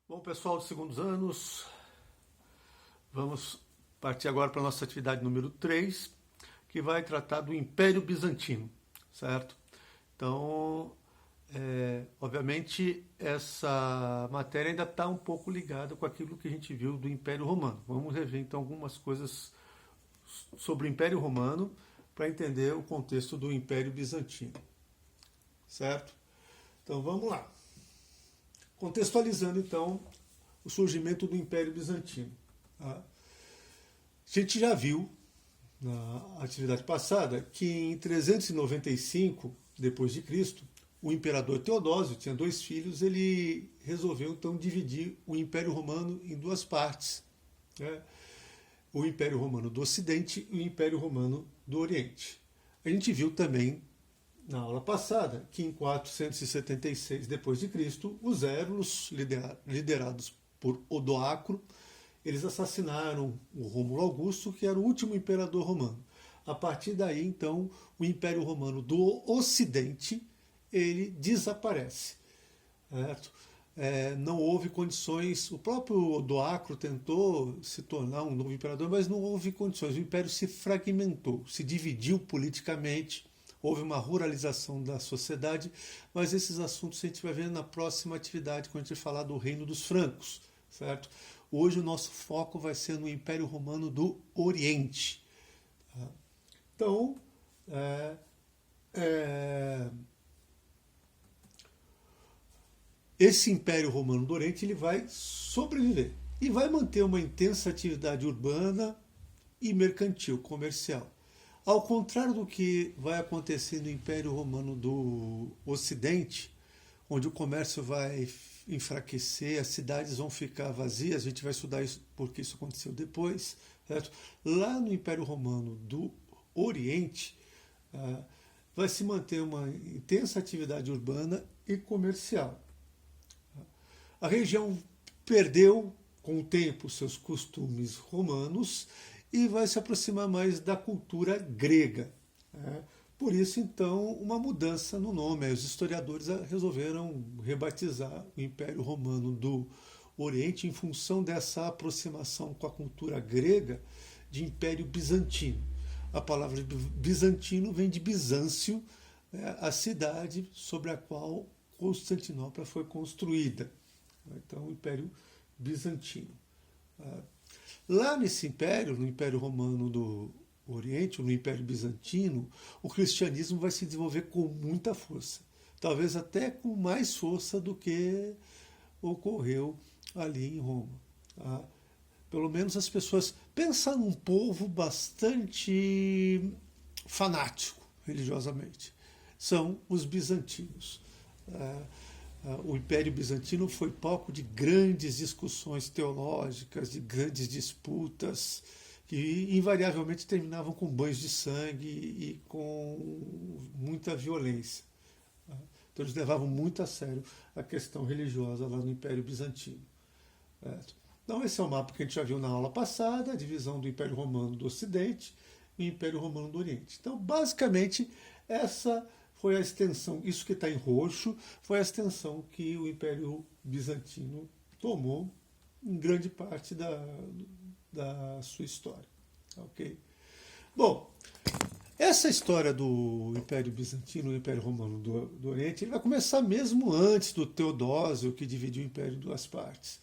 Bom, pessoal dos segundos anos, vamos partir agora para a nossa atividade número 3, que vai tratar do Império Bizantino, certo? Então, obviamente, essa matéria ainda está um pouco ligada com aquilo que a gente viu do Império Romano. Vamos rever, então, algumas coisas sobre o Império Romano para entender o contexto do Império Bizantino, certo? Então, vamos lá. Contextualizando, então, o surgimento do Império Bizantino. Tá? A gente já viu na atividade passada que em 395 depois de Cristo, o imperador Teodósio tinha dois filhos, ele resolveu então dividir o Império Romano em duas partes, né? O Império Romano do Ocidente e o Império Romano do Oriente. A gente viu também na aula passada que em 476 depois de Cristo, os érulos liderados por Odoacro, eles assassinaram o Rômulo Augusto, que era o último imperador romano. A partir daí, então, o Império Romano do Ocidente ele desaparece. Certo? Não houve condições. O próprio Odoacro tentou se tornar um novo imperador, mas não houve condições. O império se fragmentou, se dividiu politicamente. Houve uma ruralização da sociedade, mas esses assuntos a gente vai ver na próxima atividade, quando a gente falar do Reino dos Francos, certo? Hoje o nosso foco vai ser no Império Romano do Oriente. Tá? Então, esse Império Romano do Oriente ele vai sobreviver e vai manter uma intensa atividade urbana e mercantil, comercial. Ao contrário do que vai acontecer no Império Romano do Ocidente, onde o comércio vai enfraquecer, as cidades vão ficar vazias, a gente vai estudar isso porque isso aconteceu depois, certo? Lá no Império Romano do Oriente, vai se manter uma intensa atividade urbana e comercial. A região perdeu com o tempo seus costumes romanos e vai se aproximar mais da cultura grega. Por isso, então, uma mudança no nome. Os historiadores resolveram rebatizar o Império Romano do Oriente em função dessa aproximação com a cultura grega de Império Bizantino. A palavra bizantino vem de Bizâncio, a cidade sobre a qual Constantinopla foi construída. Então, o Império Bizantino. Lá nesse império, no Império Romano do Oriente, no Império Bizantino, o cristianismo vai se desenvolver com muita força. Talvez até com mais força do que ocorreu ali em Roma. Tá? Pelo menos as pessoas pensam num povo bastante fanático religiosamente. São os bizantinos. O Império Bizantino foi palco de grandes discussões teológicas, de grandes disputas, que invariavelmente terminavam com banhos de sangue e com muita violência. Então eles levavam muito a sério a questão religiosa lá no Império Bizantino. Então esse é o mapa que a gente já viu na aula passada, a divisão do Império Romano do Ocidente e o Império Romano do Oriente. Então basicamente essa foi a extensão, isso que está em roxo, foi a extensão que o Império Bizantino tomou em grande parte da sua história. Ok? Bom, essa história do Império Bizantino, o Império Romano do Oriente, ele vai começar mesmo antes do Teodósio, que dividiu o Império em duas partes.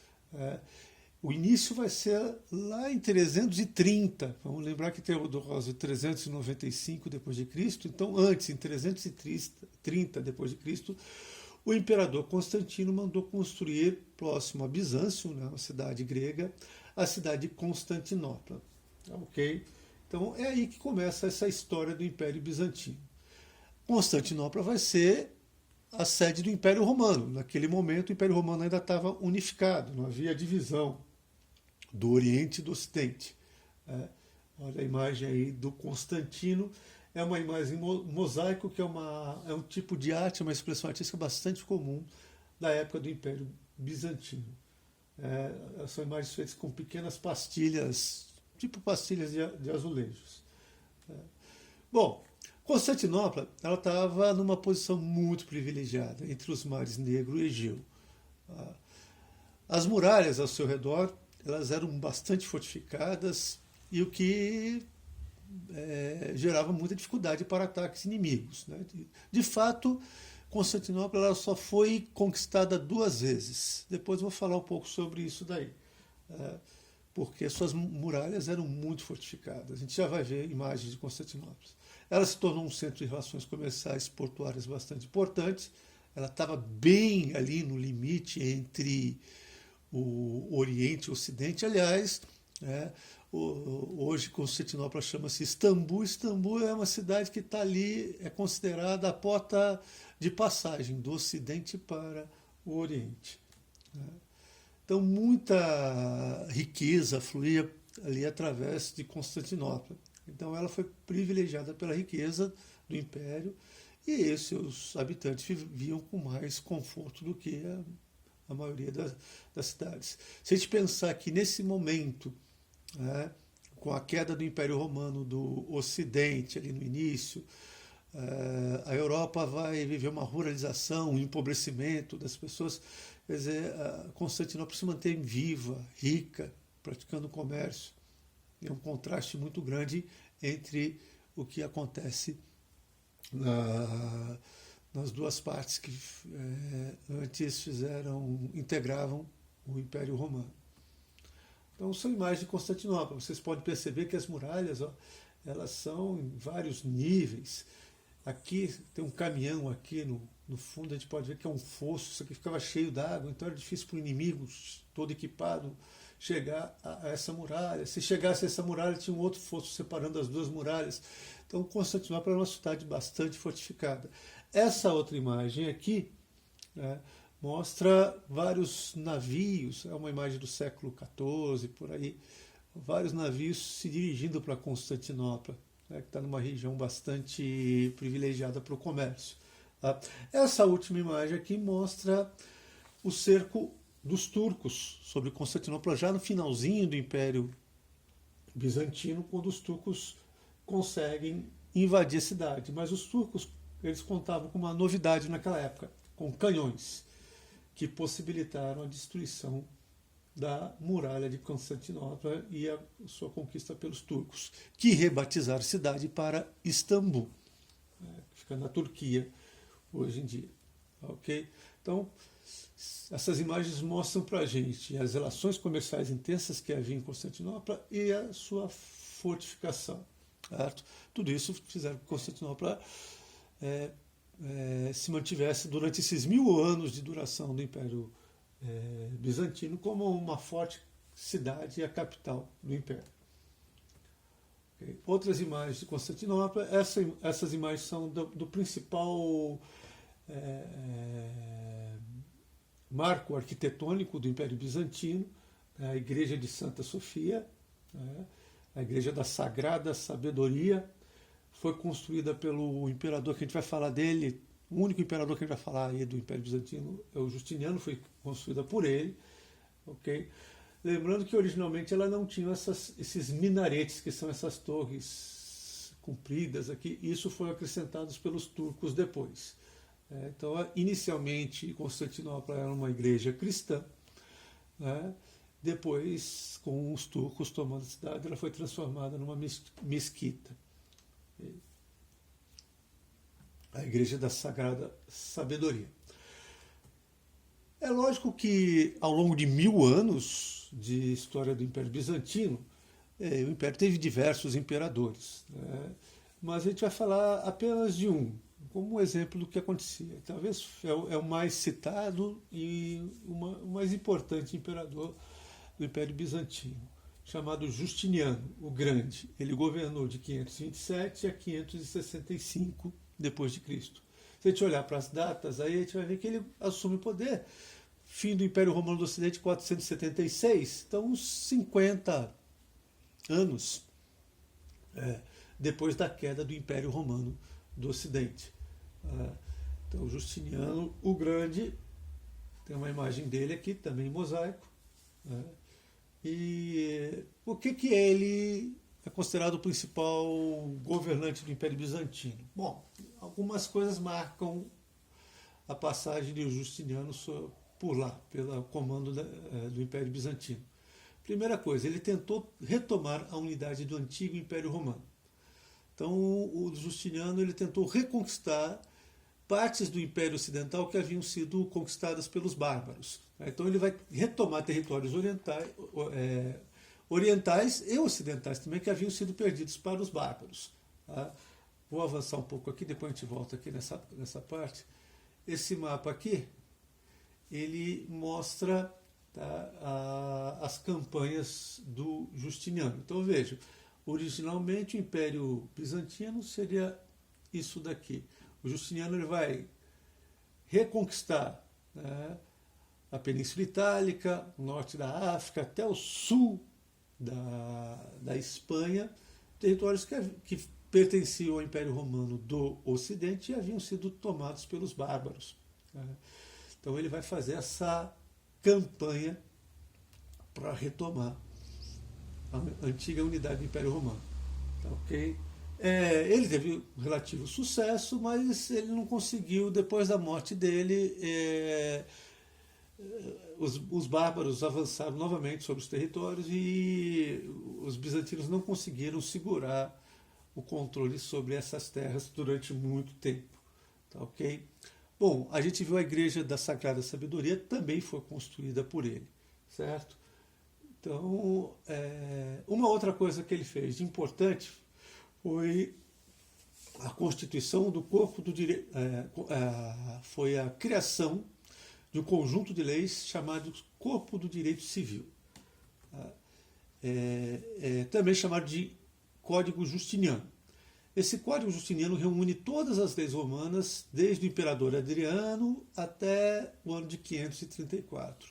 O início vai ser lá em 330. Vamos lembrar que Teodósio 395 depois de Cristo. Então, antes, em 330 depois de Cristo, o imperador Constantino mandou construir próximo a Bizâncio, né, uma cidade grega, a cidade de Constantinopla. Ok? Então, é aí que começa essa história do Império Bizantino. Constantinopla vai ser a sede do Império Romano. Naquele momento, o Império Romano ainda estava unificado, não havia divisão do Oriente e do Ocidente. Olha a imagem aí do Constantino. É uma imagem mosaico, que é um tipo de arte, uma expressão artística bastante comum da época do Império Bizantino. São imagens feitas com pequenas pastilhas, tipo pastilhas de azulejos. Bom, Constantinopla ela estava numa posição muito privilegiada entre os mares Negro e Egeu. As muralhas ao seu redor, elas eram bastante fortificadas e o que gerava muita dificuldade para ataques inimigos. Né? De fato, Constantinopla ela só foi conquistada 2 vezes. Depois eu vou falar um pouco sobre isso daí. Porque suas muralhas eram muito fortificadas. A gente já vai ver imagens de Constantinopla. Ela se tornou um centro de relações comerciais portuárias bastante importantes. Ela estava bem ali no limite entre o Oriente e o Ocidente. Aliás, hoje Constantinopla chama-se Istambul. Istambul é uma cidade que está ali, é considerada a porta de passagem do Ocidente para o Oriente. Então, muita riqueza fluía ali através de Constantinopla. Então, ela foi privilegiada pela riqueza do Império e seus habitantes viviam com mais conforto do que a maioria das cidades. Se a gente pensar que nesse momento, com a queda do Império Romano do Ocidente, ali no início, a Europa vai viver uma ruralização, um empobrecimento das pessoas. Quer dizer, Constantinopla se mantém viva, rica, praticando comércio. É um contraste muito grande entre o que acontece nas duas partes que antes integravam o Império Romano. Então, são imagens de Constantinopla. Vocês podem perceber que as muralhas, elas são em vários níveis. Aqui tem um caminhão aqui no fundo, a gente pode ver que é um fosso, isso aqui ficava cheio d'água, então era difícil para o inimigo, todo equipado, chegar a essa muralha. Se chegasse a essa muralha, tinha um outro fosso separando as 2 muralhas. Então, Constantinopla era uma cidade bastante fortificada. Essa outra imagem aqui mostra vários navios, é uma imagem do século XIV, por aí, vários navios se dirigindo para Constantinopla, que está numa região bastante privilegiada para o comércio. Tá? Essa última imagem aqui mostra o cerco dos turcos sobre Constantinopla, já no finalzinho do Império Bizantino, quando os turcos conseguem invadir a cidade. Mas os turcos, eles contavam com uma novidade naquela época, com canhões, que possibilitaram a destruição da muralha de Constantinopla e a sua conquista pelos turcos, que rebatizaram a cidade para Istambul, que fica na Turquia hoje em dia. Ok? Então, essas imagens mostram para a gente as relações comerciais intensas que havia em Constantinopla e a sua fortificação. Certo? Tudo isso fizeram que Constantinopla se mantivesse durante esses 1000 anos de duração do Império Bizantino como uma forte cidade e a capital do Império. Okay. Outras imagens de Constantinopla, essas imagens são do principal marco arquitetônico do Império Bizantino, a Igreja de Santa Sofia, a Igreja da Sagrada Sabedoria, foi construída pelo imperador, que a gente vai falar dele, o único imperador que a gente vai falar aí do Império Bizantino é o Justiniano, foi construída por ele. Okay? Lembrando que originalmente ela não tinha esses minaretes, que são essas torres compridas aqui, isso foi acrescentado pelos turcos depois. Então, inicialmente, Constantinopla era uma igreja cristã, depois, com os turcos tomando a cidade, ela foi transformada numa mesquita. A Igreja da Sagrada Sabedoria. É lógico que, ao longo de 1000 anos de história do Império Bizantino, o Império teve diversos imperadores, mas a gente vai falar apenas de um, como um exemplo do que acontecia. Talvez é o mais citado e o mais importante imperador do Império Bizantino, chamado Justiniano, o Grande. Ele governou de 527 a 565 depois de Cristo. Se a gente olhar para as datas, aí a gente vai ver que ele assume o poder. Fim do Império Romano do Ocidente, 476. Então, uns 50 anos depois da queda do Império Romano do Ocidente. Então, Justiniano, o Grande, tem uma imagem dele aqui, também em mosaico. E por que ele é considerado o principal governante do Império Bizantino? Bom, algumas coisas marcam a passagem de Justiniano por lá, pelo comando do Império Bizantino. Primeira coisa, ele tentou retomar a unidade do antigo Império Romano. Então, o Justiniano ele tentou reconquistar partes do Império Ocidental que haviam sido conquistadas pelos bárbaros. Então, ele vai retomar territórios orientais e ocidentais também que haviam sido perdidos para os bárbaros. Tá? Vou avançar um pouco aqui, depois a gente volta aqui nessa parte. Esse mapa aqui, ele mostra, tá, as campanhas do Justiniano. Então veja, originalmente o Império Bizantino seria isso daqui. O Justiniano ele vai reconquistar, né, a Península Itálica, o norte da África, até o sul da Espanha, territórios que pertenciam ao Império Romano do Ocidente e haviam sido tomados pelos bárbaros. Né? Então ele vai fazer essa campanha para retomar a antiga unidade do Império Romano. Tá, ok? Ele teve um relativo sucesso, mas ele não conseguiu, depois da morte dele, os bárbaros avançaram novamente sobre os territórios e os bizantinos não conseguiram segurar o controle sobre essas terras durante muito tempo. Tá, ok? Bom, a gente viu a Igreja da Sagrada Sabedoria, também foi construída por ele, certo? Então, uma outra coisa que ele fez de importante foi a constituição do corpo do direito, foi a criação de um conjunto de leis chamado Corpo do Direito Civil, também chamado de Código Justiniano. Esse Código Justiniano reúne todas as leis romanas, desde o imperador Adriano até o ano de 534.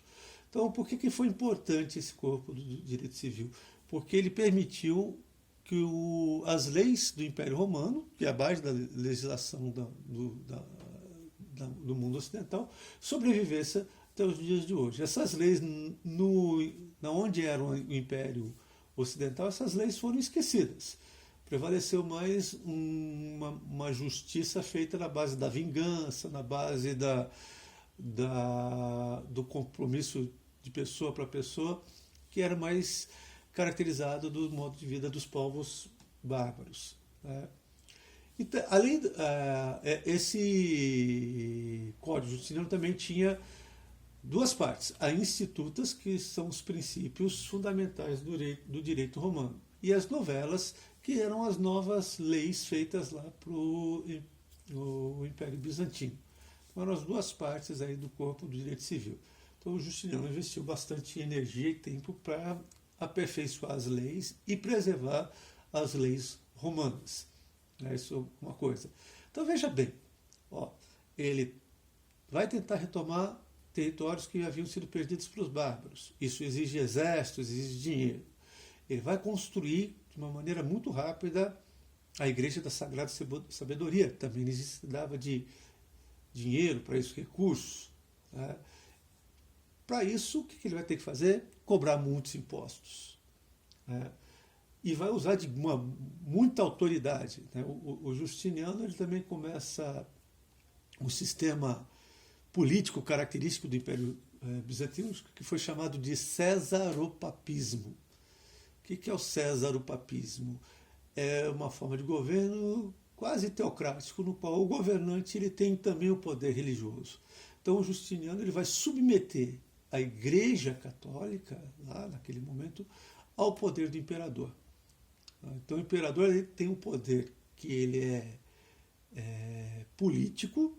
Então, por que foi importante esse Corpo do Direito Civil? Porque ele permitiu que as leis do Império Romano, que é a base da legislação do mundo ocidental, sobrevivesse até os dias de hoje. Essas leis, onde era o Império Ocidental, essas leis foram esquecidas. Prevaleceu mais uma justiça feita na base da vingança, na base do compromisso de pessoa para pessoa, que era mais caracterizado do modo de vida dos povos bárbaros. Né? Então, esse Código Justiniano também tinha duas partes. A institutas, que são os princípios fundamentais do direito romano, e as novelas, que eram as novas leis feitas lá para o Império Bizantino. Então, eram as duas partes aí do corpo do direito civil. Então, o Justiniano investiu bastante energia e tempo para aperfeiçoar as leis e preservar as leis romanas. Isso é uma coisa. Então, veja bem, ele vai tentar retomar territórios que haviam sido perdidos para os bárbaros. Isso exige exércitos, exige dinheiro. Ele vai construir de uma maneira muito rápida a Igreja da Sagrada Sabedoria. Também necessitava de dinheiro para isso, recursos. Né? Para isso, o que ele vai ter que fazer? Cobrar muitos impostos. Né? E vai usar de muita autoridade. Né? O Justiniano ele também começa um sistema político característico do Império Bizantino, que foi chamado de cesaropapismo. O que é o cesaropapismo? É uma forma de governo quase teocrático, no qual o governante ele tem também o poder religioso. Então o Justiniano ele vai submeter a Igreja Católica, lá naquele momento, ao poder do imperador. Então o imperador ele tem um poder que ele é político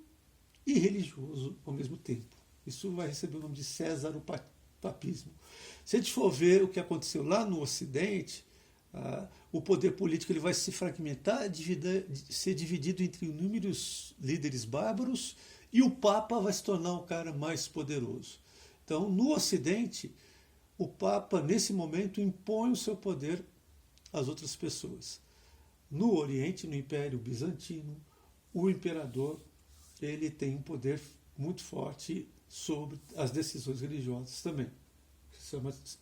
e religioso ao mesmo tempo. Isso vai receber o nome de cesaropapismo. Se a gente for ver o que aconteceu lá no Ocidente, o poder político ele vai se fragmentar, ser dividido entre inúmeros líderes bárbaros, e o Papa vai se tornar um cara mais poderoso. Então, no Ocidente, o Papa, nesse momento, impõe o seu poder às outras pessoas. No Oriente, no Império Bizantino, o imperador ele tem um poder muito forte sobre as decisões religiosas também,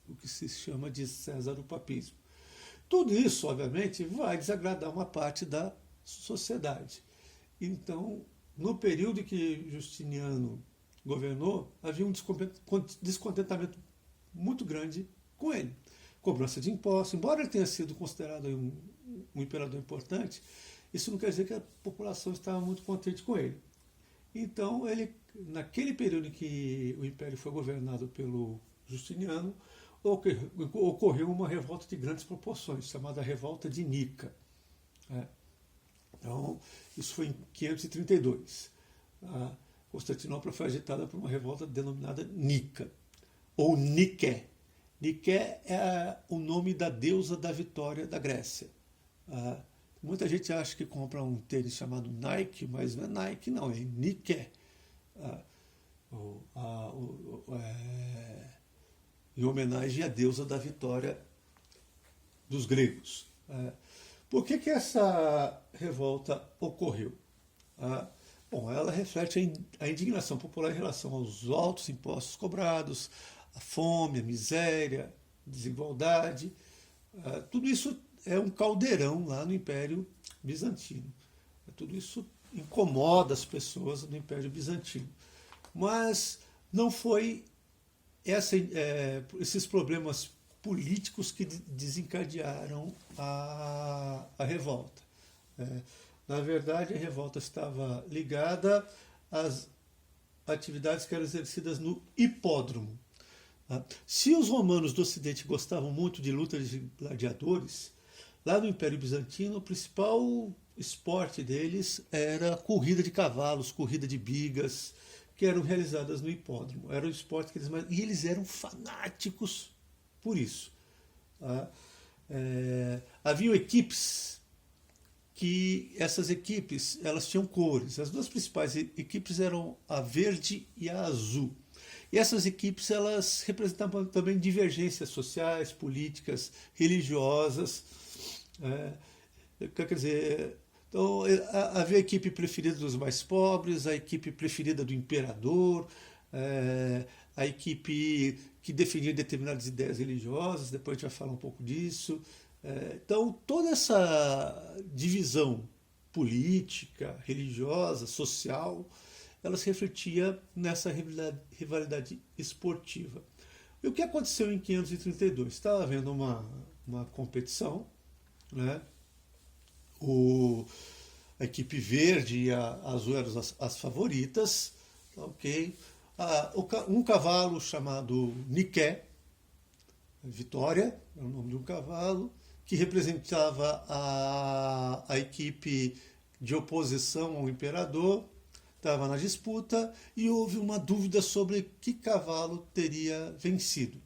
o que se chama de cesaropapismo. Tudo isso, obviamente, vai desagradar uma parte da sociedade. Então, no período que Justiniano governou, havia um descontentamento muito grande com ele. Cobrança de impostos, embora ele tenha sido considerado um imperador importante, isso não quer dizer que a população estava muito contente com ele. Então, ele, naquele período em que o império foi governado pelo Justiniano, ocorreu uma revolta de grandes proporções, chamada Revolta de Nica. Então, isso foi em 532. A Constantinopla foi agitada por uma revolta denominada Nica, ou Nike. Nike é o nome da deusa da vitória da Grécia. Muita gente acha que compra um tênis chamado Nike, mas não é Nike, não, é Nike. Em homenagem à deusa da vitória dos gregos. Por que essa revolta ocorreu? Bom, ela reflete a indignação popular em relação aos altos impostos cobrados, a fome, a miséria, a desigualdade. Tudo isso é um caldeirão lá no Império Bizantino. Tudo isso incomoda as pessoas do Império Bizantino. Mas não foi esses problemas políticos que desencadearam a revolta. Na verdade, a revolta estava ligada às atividades que eram exercidas no hipódromo. Se os romanos do Ocidente gostavam muito de lutas de gladiadores, lá no Império Bizantino o principal esporte deles era corrida de cavalos, corrida de bigas, que eram realizadas no hipódromo. Era o esporte que e eles eram fanáticos por isso. Haviam equipes que essas equipes elas tinham cores. As duas principais equipes eram a verde e a azul. E essas equipes elas representavam também divergências sociais, políticas, religiosas. Quer dizer, então, havia a equipe preferida dos mais pobres, a equipe preferida do imperador, a equipe que defendia determinadas ideias religiosas, depois a gente vai falar um pouco disso. Então, toda essa divisão política, religiosa, social, ela se refletia nessa rivalidade esportiva. E o que aconteceu em 532? Estava havendo uma competição, né? A equipe verde e a azul eram as favoritas, ok? Um cavalo chamado Nike, Vitória, é o nome de um cavalo, que representava a equipe de oposição ao imperador, estava na disputa e houve uma dúvida sobre que cavalo teria vencido.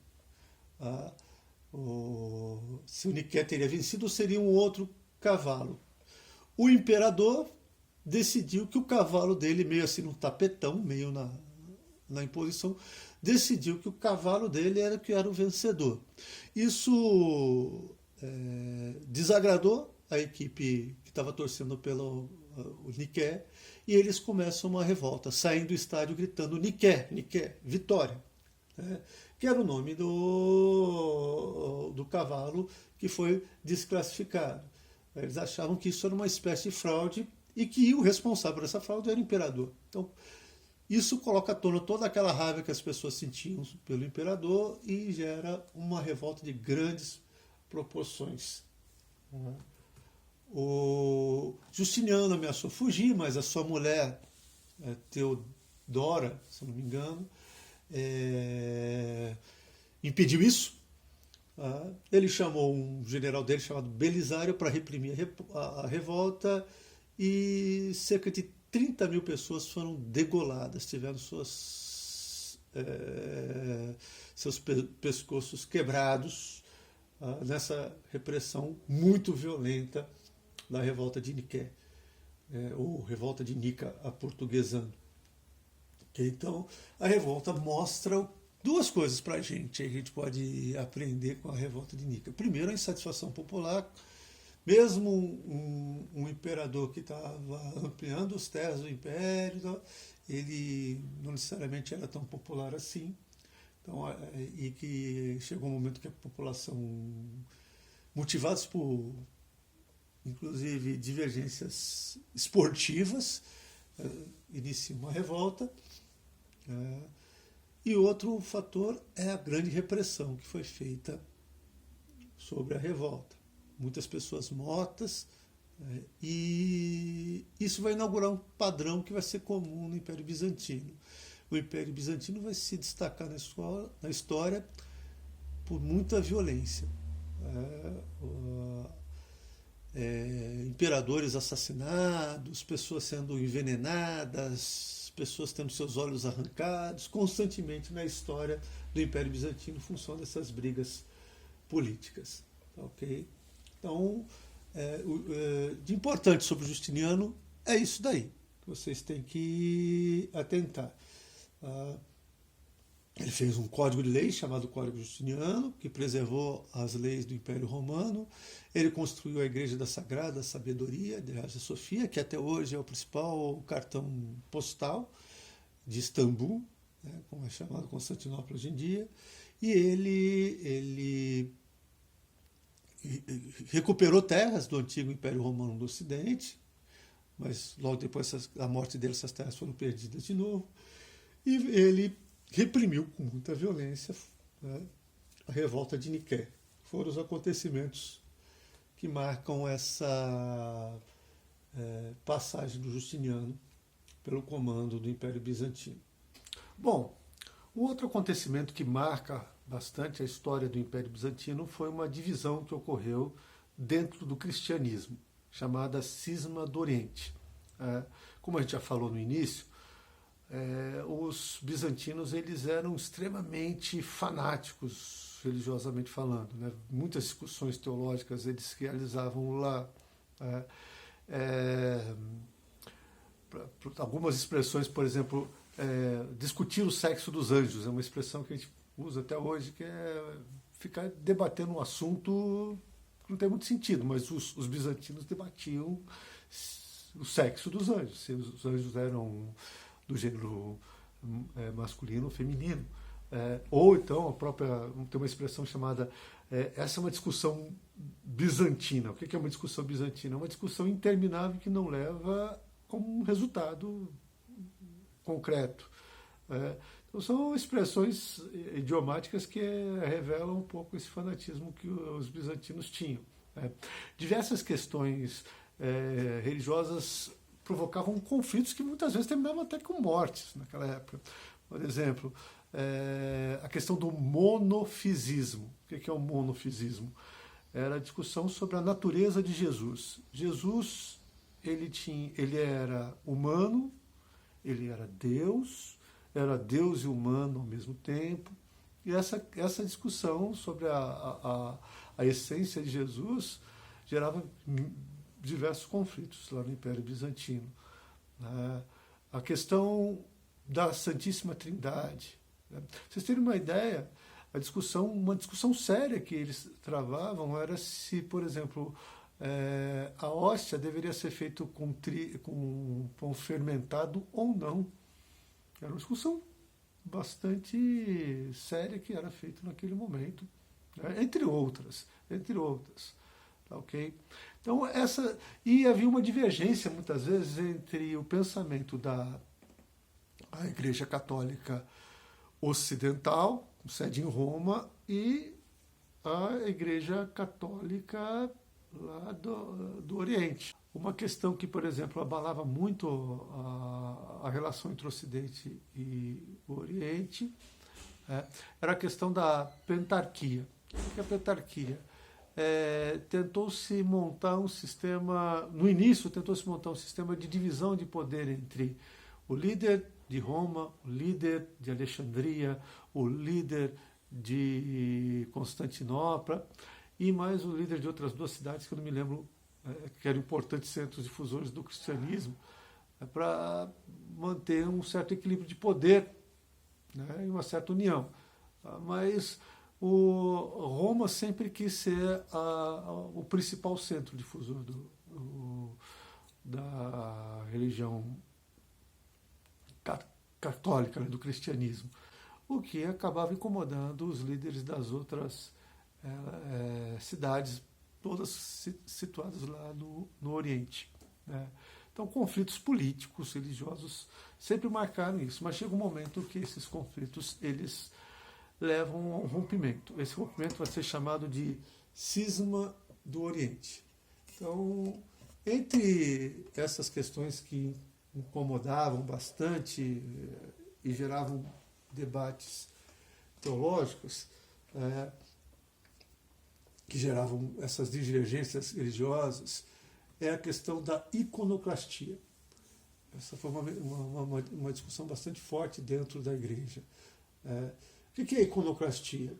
Se o Nike teria vencido, seria um outro cavalo. O imperador decidiu que o cavalo dele, meio assim no tapetão, meio na imposição, decidiu que o cavalo dele era que era o vencedor. Isso desagradou a equipe que estava torcendo pelo Nike e eles começam uma revolta, saem do estádio gritando Nike, Nike, vitória, que era o nome do cavalo que foi desclassificado. Eles achavam que isso era uma espécie de fraude e que o responsável por essa fraude era o imperador. Então, isso coloca à tona toda aquela raiva que as pessoas sentiam pelo imperador e gera uma revolta de grandes proporções. O Justiniano ameaçou fugir, mas a sua mulher, Teodora, se não me engano, impediu isso. Ele chamou um general dele chamado Belisário para reprimir a revolta e cerca de 30 mil pessoas foram degoladas, tiveram seus pescoços quebrados nessa repressão muito violenta da revolta de Niké, ou revolta de Nica, aportuguesando. Então, a revolta mostra duas coisas para a gente pode aprender com a revolta de Nica. Primeiro, a insatisfação popular. Mesmo um imperador que estava ampliando os terras do império, ele não necessariamente era tão popular assim. Então, e que chegou um momento que a população, motivados por, inclusive, divergências esportivas, inicia uma revolta. E outro fator é a grande repressão que foi feita sobre a revolta. Muitas pessoas mortas, e isso vai inaugurar um padrão que vai ser comum no Império Bizantino. O Império Bizantino vai se destacar na história por muita violência. Imperadores assassinados, pessoas sendo envenenadas, pessoas tendo seus olhos arrancados, constantemente na história do Império Bizantino, em função dessas brigas políticas. Ok? Então, de importante sobre o Justiniano é isso daí, que vocês têm que atentar. Ele fez um código de leis chamado Código Justiniano, que preservou as leis do Império Romano. Ele construiu a Igreja da Sagrada Sabedoria de Hagia Sofia, que até hoje é o principal cartão postal de Istambul, como é chamado Constantinopla hoje em dia. E ele recuperou terras do antigo Império Romano do Ocidente, mas logo depois da morte dele essas terras foram perdidas de novo. E ele reprimiu com muita violência a revolta de Niquéia. Foram os acontecimentos que marcam essa passagem do Justiniano pelo comando do Império Bizantino. Bom, um outro acontecimento que marca bastante a história do Império Bizantino foi uma divisão que ocorreu dentro do cristianismo, chamada Cisma do Oriente. Como a gente já falou no início, os bizantinos eles eram extremamente fanáticos, religiosamente falando, né? Muitas discussões teológicas eles realizavam lá. Algumas expressões, por exemplo, discutir o sexo dos anjos, é uma expressão que a gente usa até hoje, que é ficar debatendo um assunto que não tem muito sentido, mas os bizantinos debatiam o sexo dos anjos, se os anjos eram do gênero masculino ou feminino. Ou então, tem uma expressão chamada, essa é uma discussão bizantina. O que é uma discussão bizantina? É uma discussão interminável que não leva a um resultado concreto. Então, são expressões idiomáticas que revelam um pouco esse fanatismo que os bizantinos tinham. Diversas questões religiosas provocavam conflitos que muitas vezes terminavam até com mortes naquela época. Por exemplo, a questão do monofisismo. O que é o monofisismo? Era a discussão sobre a natureza de Jesus. Jesus, ele era humano, ele era Deus e humano ao mesmo tempo. E essa discussão sobre a essência de Jesus gerava diversos conflitos lá no Império Bizantino. A questão da Santíssima Trindade. Vocês terem uma ideia, uma discussão séria que eles travavam era se, por exemplo, a hóstia deveria ser feita com pão fermentado ou não. Era uma discussão bastante séria que era feita naquele momento, entre outras. Okay? Então, e havia uma divergência, muitas vezes, entre o pensamento da Igreja Católica Ocidental, com sede em Roma, e a Igreja Católica lá do Oriente. Uma questão que, por exemplo, abalava muito a relação entre o Ocidente e o Oriente era a questão da pentarquia. O que é a pentarquia? Tentou-se montar um sistema, no início tentou-se montar um sistema de divisão de poder entre o líder de Roma, o líder de Alexandria, o líder de Constantinopla e mais o líder de outras duas cidades que eu não me lembro, que eram importantes centros difusores do cristianismo, para manter um certo equilíbrio de poder, né, e uma certa união. Mas Roma sempre quis ser o principal centro difusor da religião católica, né, do cristianismo, o que acabava incomodando os líderes das outras cidades, todas situadas lá no Oriente, né? Então, conflitos políticos, religiosos, sempre marcaram isso, mas chega um momento que esses conflitos, eles levam a um rompimento. Esse rompimento vai ser chamado de Cisma do Oriente. Então, entre essas questões que incomodavam bastante e geravam debates teológicos, que geravam essas divergências religiosas, é a questão da iconoclastia. Essa foi uma discussão bastante forte dentro da igreja. O que é iconoclastia?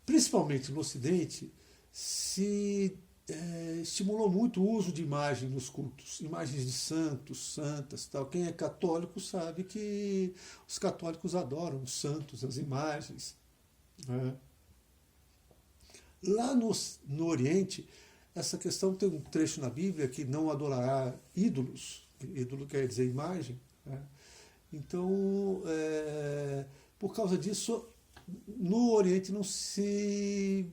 Principalmente no Ocidente, se estimulou muito o uso de imagem nos cultos, imagens de santos, santas, tal. Quem é católico sabe que os católicos adoram os santos, as imagens. Lá no Oriente, essa questão tem um trecho na Bíblia que não adorará ídolos, ídolo quer dizer imagem. Então, por causa disso, no Oriente não se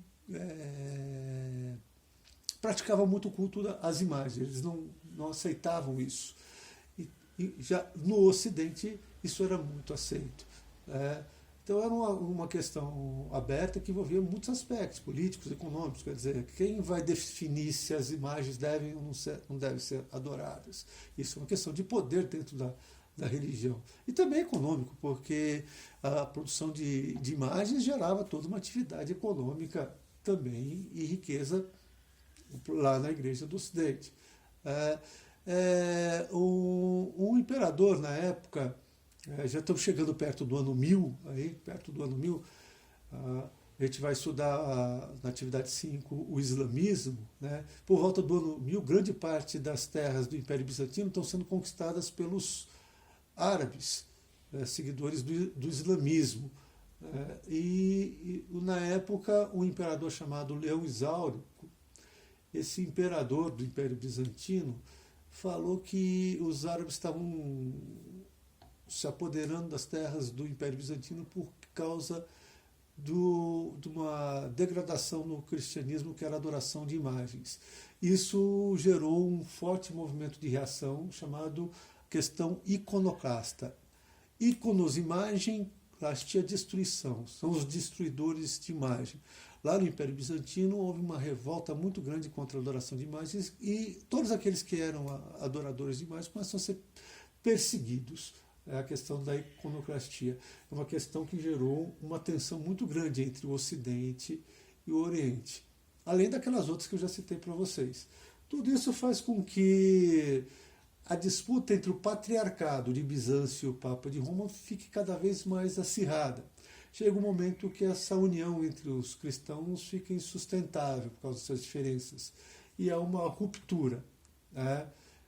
praticava muito o culto às imagens, eles não aceitavam isso. E já no Ocidente isso era muito aceito. Então era uma questão aberta que envolvia muitos aspectos políticos, econômicos, quer dizer, quem vai definir se as imagens devem ou não devem ser adoradas? Isso é uma questão de poder dentro da religião. E também econômico, porque a produção de imagens gerava toda uma atividade econômica também e riqueza lá na Igreja do Ocidente. Um imperador na época, já estamos chegando perto do ano 1000, a gente vai estudar na atividade 5 o islamismo, né? Por volta do ano 1000, grande parte das terras do Império Bizantino estão sendo conquistadas pelos árabes, seguidores do islamismo. E na época, um imperador chamado Leão Exáurico, esse imperador do Império Bizantino, falou que os árabes estavam se apoderando das terras do Império Bizantino por causa de uma degradação no cristianismo, que era a adoração de imagens. Isso gerou um forte movimento de reação chamado questão iconoclasta. Íconos, imagem, clastia, destruição. São os destruidores de imagem. Lá no Império Bizantino houve uma revolta muito grande contra a adoração de imagens e todos aqueles que eram adoradores de imagens começam a ser perseguidos. É a questão da iconoclastia. É uma questão que gerou uma tensão muito grande entre o Ocidente e o Oriente. Além daquelas outras que eu já citei para vocês. Tudo isso faz com que a disputa entre o patriarcado de Bizâncio e o Papa de Roma fique cada vez mais acirrada. Chega um momento que essa união entre os cristãos fica insustentável por causa dessas diferenças. E há uma ruptura.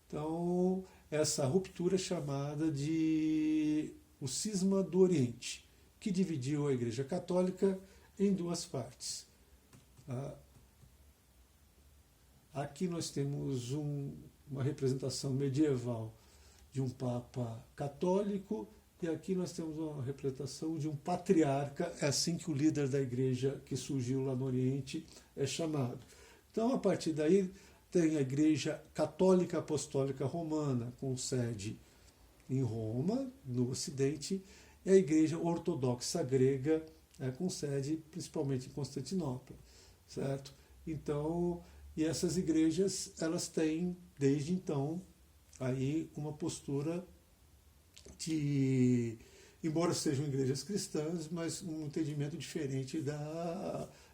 Então, essa ruptura é chamada de o Cisma do Oriente, que dividiu a Igreja Católica em duas partes. Aqui nós temos uma representação medieval de um Papa católico, e aqui nós temos uma representação de um patriarca, é assim que o líder da igreja que surgiu lá no Oriente é chamado. Então, a partir daí, tem a Igreja Católica Apostólica Romana, com sede em Roma, no Ocidente, e a Igreja Ortodoxa Grega, com sede principalmente em Constantinopla, certo? Então, e essas igrejas, elas têm, desde então, aí uma postura de, embora sejam igrejas cristãs, mas um entendimento diferente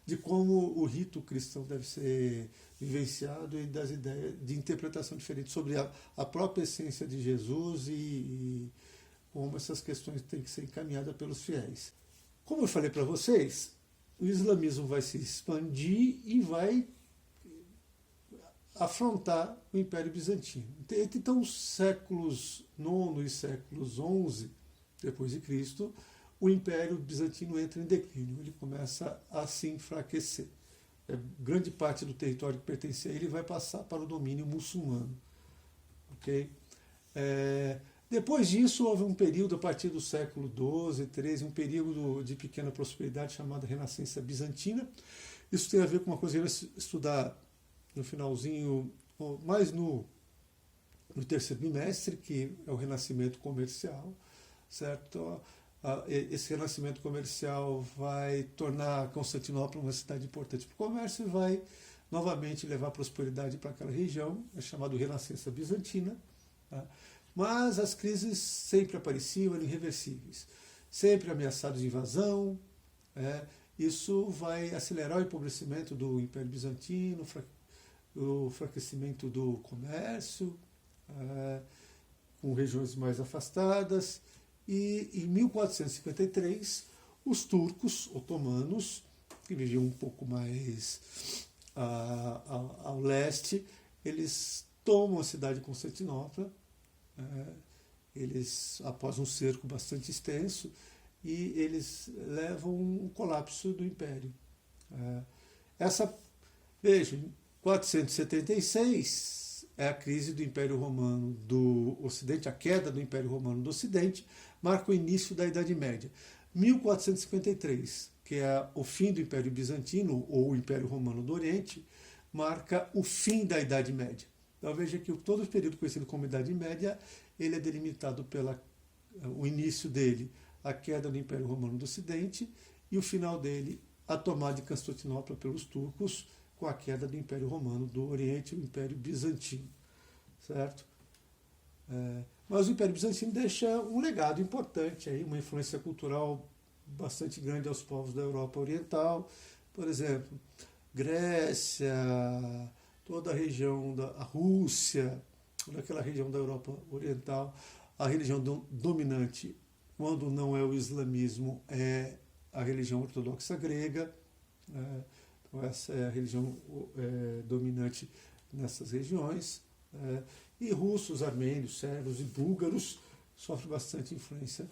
de como o rito cristão deve ser vivenciado e das ideias de interpretação diferente sobre a própria essência de Jesus e como essas questões têm que ser encaminhadas pelos fiéis. Como eu falei para vocês, o islamismo vai se expandir e vai afrontar o Império Bizantino. Então, os séculos IX e séculos XI depois de Cristo, o Império Bizantino entra em declínio, ele começa a se enfraquecer. Grande parte do território que pertencia a ele vai passar para o domínio muçulmano. Okay? Depois disso, houve um período, a partir do século XII, XIII, um período de pequena prosperidade chamado Renascença Bizantina. Isso tem a ver com uma coisa que eu ia estudar no finalzinho mais no terceiro bimestre, que é o renascimento comercial, certo? Esse renascimento comercial vai tornar Constantinopla uma cidade importante para o comércio e vai novamente levar prosperidade para aquela região, é chamado Renascença Bizantina. Tá? Mas as crises sempre apareciam, eram irreversíveis, sempre ameaçados de invasão. Isso vai acelerar o empobrecimento do Império Bizantino, o enfraquecimento do comércio, com regiões mais afastadas. E em 1453, os turcos otomanos, que viviam um pouco mais ao leste, eles tomam a cidade de Constantinopla, eles, após um cerco bastante extenso, e eles levam um colapso do Império. Vejam, 476 é a crise do Império Romano do Ocidente, a queda do Império Romano do Ocidente, marca o início da Idade Média. 1453, que é o fim do Império Bizantino, ou o Império Romano do Oriente, marca o fim da Idade Média. Então veja que todo o período conhecido como Idade Média, ele é delimitado o início dele, a queda do Império Romano do Ocidente, e o final dele, a tomada de Constantinopla pelos turcos, com a queda do Império Romano do Oriente, o Império Bizantino. Certo? Mas o Império Bizantino deixa um legado importante, aí, uma influência cultural bastante grande aos povos da Europa Oriental. Por exemplo, Grécia, toda a região da Rússia, toda aquela região da Europa Oriental, a religião dominante, quando não é o islamismo, é a religião ortodoxa grega. Então essa é a religião dominante nessas regiões. E russos, armênios, sérvios e búlgaros sofrem bastante influência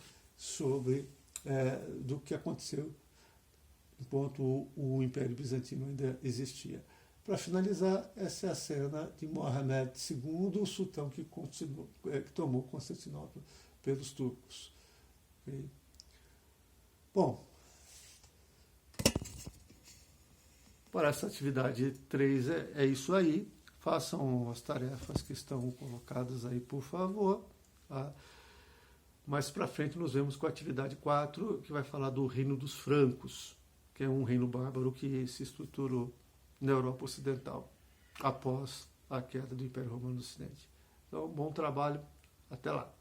do que aconteceu enquanto o Império Bizantino ainda existia. Para finalizar, essa é a cena de Mohamed II, o sultão que tomou Constantinopla pelos turcos. Okay? Bom, para essa atividade 3 é isso aí. Façam as tarefas que estão colocadas aí, por favor. Tá? Mais para frente nos vemos com a atividade 4, que vai falar do Reino dos Francos, que é um reino bárbaro que se estruturou na Europa Ocidental após a queda do Império Romano do Ocidente. Então, bom trabalho. Até lá.